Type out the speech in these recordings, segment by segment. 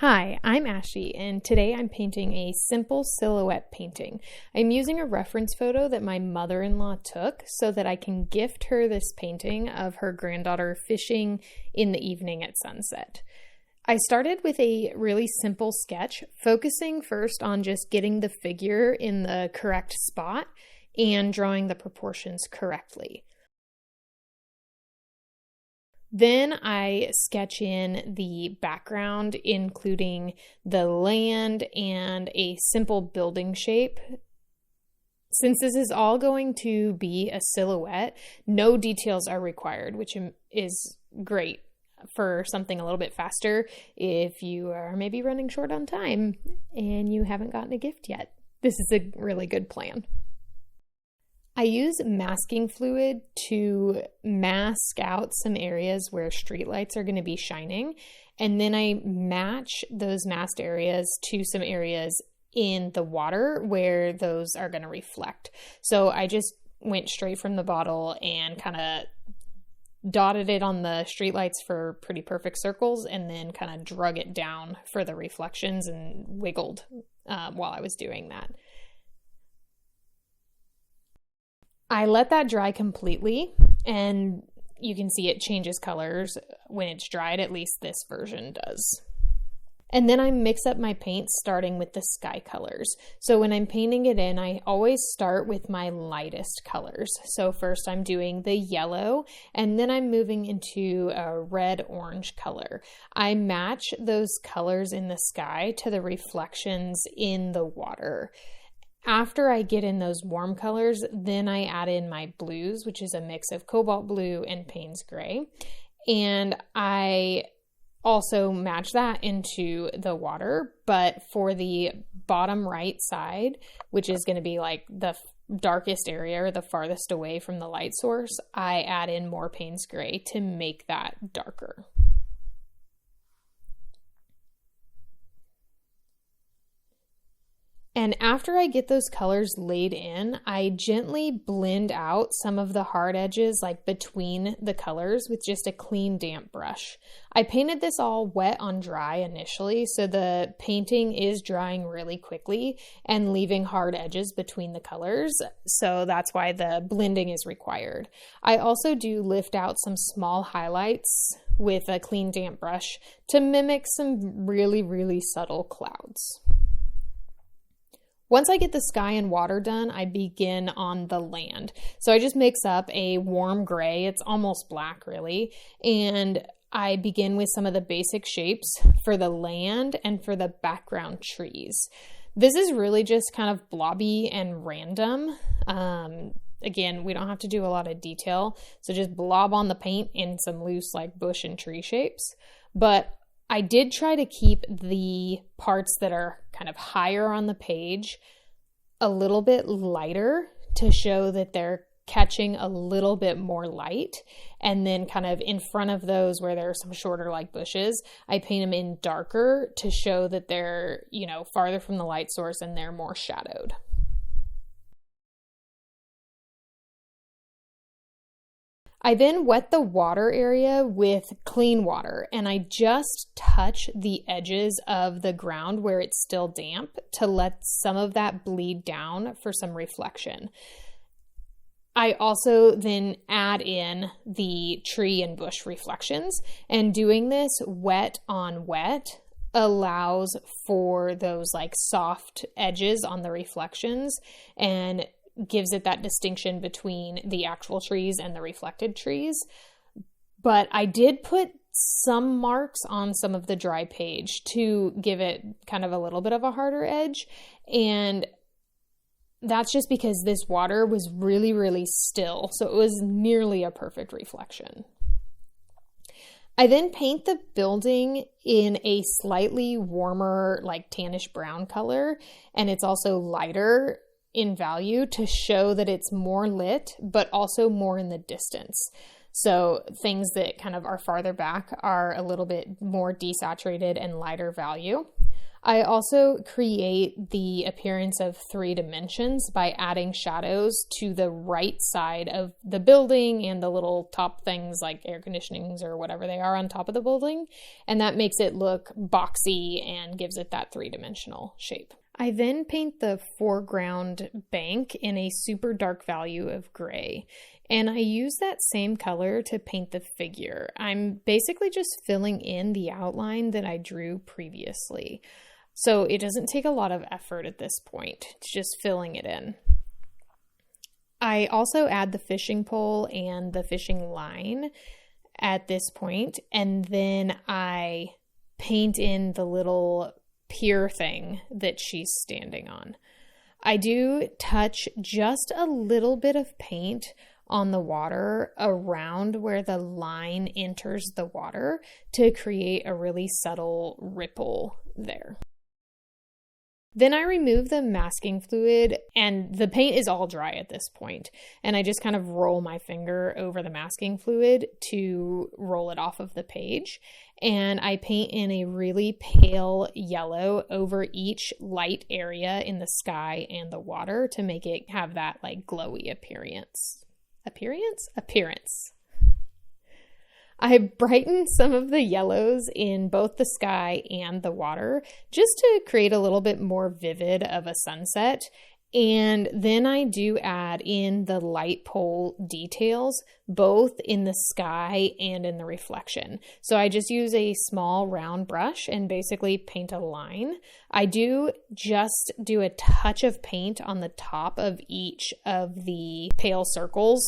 Hi, I'm Ashley, and today I'm painting a simple silhouette painting. I'm using a reference photo that my mother-in-law took so that I can gift her this painting of her granddaughter fishing in the evening at sunset. I started with a really simple sketch, focusing first on just getting the figure in the correct spot and drawing the proportions correctly. Then I sketch in the background, including the land and a simple building shape. Since this is all going to be a silhouette, no details are required, which is great for something a little bit faster if you are maybe running short on time and you haven't gotten a gift yet. This is a really good plan. I use masking fluid to mask out some areas where streetlights are going to be shining, and then I match those masked areas to some areas in the water where those are going to reflect. So I just went straight from the bottle and kind of dotted it on the streetlights for pretty perfect circles, and then kind of drug it down for the reflections and wiggled while I was doing that. I let that dry completely, and you can see it changes colors when it's dried, at least this version does. And then I mix up my paints starting with the sky colors. So when I'm painting it in, I always start with my lightest colors. So first I'm doing the yellow, and then I'm moving into a red-orange color. I match those colors in the sky to the reflections in the water. After I get in those warm colors, then I add in my blues, which is a mix of cobalt blue and Payne's gray. And I also match that into the water, but for the bottom right side, which is going to be like the darkest area or the farthest away from the light source, I add in more Payne's gray to make that darker. And after I get those colors laid in, I gently blend out some of the hard edges like between the colors with just a clean damp brush. I painted this all wet on dry initially, so the painting is drying really quickly and leaving hard edges between the colors, so that's why the blending is required. I also do lift out some small highlights with a clean damp brush to mimic some really, really subtle clouds. Once I get the sky and water done, I begin on the land. So I just mix up a warm gray, it's almost black really, and I begin with some of the basic shapes for the land and for the background trees. This is really just kind of blobby and random. Again, we don't have to do a lot of detail, so just blob on the paint in some loose like bush and tree shapes. But I did try to keep the parts that are kind of higher on the page a little bit lighter to show that they're catching a little bit more light. And then kind of in front of those where there are some shorter like bushes, I paint them in darker to show that they're, farther from the light source and they're more shadowed. I then wet the water area with clean water, and I just touch the edges of the ground where it's still damp to let some of that bleed down for some reflection. I also then add in the tree and bush reflections, and doing this wet on wet allows for those like soft edges on the reflections and gives it that distinction between the actual trees and the reflected trees. But I did put some marks on some of the dry page to give it kind of a little bit of a harder edge. And that's just because this water was really, really still. So it was nearly a perfect reflection. I then paint the building in a slightly warmer, like tannish brown color. And it's also lighter in value to show that it's more lit, but also more in the distance. So things that kind of are farther back are a little bit more desaturated and lighter value. I also create the appearance of 3 dimensions by adding shadows to the right side of the building and the little top things like air conditionings or whatever they are on top of the building. And that makes it look boxy and gives it that 3-dimensional shape. I then paint the foreground bank in a super dark value of gray. And I use that same color to paint the figure. I'm basically just filling in the outline that I drew previously. So it doesn't take a lot of effort at this point. It's just filling it in. I also add the fishing pole and the fishing line at this point, and then I paint in the little pier thing that she's standing on. I do touch just a little bit of paint on the water around where the line enters the water to create a really subtle ripple there. Then I remove the masking fluid, and the paint is all dry at this point, and I just kind of roll my finger over the masking fluid to roll it off of the page, and I paint in a really pale yellow over each light area in the sky and the water to make it have that like glowy appearance. I brighten some of the yellows in both the sky and the water just to create a little bit more vivid of a sunset. And then I do add in the light pole details, both in the sky and in the reflection. So I just use a small round brush and basically paint a line. I do just do a touch of paint on the top of each of the pale circles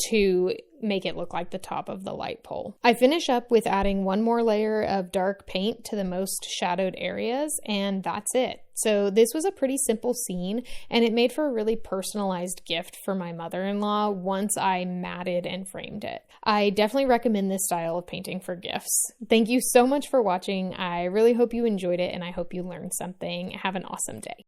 to make it look like the top of the light pole. I finish up with adding one more layer of dark paint to the most shadowed areas, and that's it. So this was a pretty simple scene, and it made for a really personalized gift for my mother-in-law once I matted and framed it. I definitely recommend this style of painting for gifts. Thank you so much for watching. I really hope you enjoyed it, and I hope you learned something. Have an awesome day.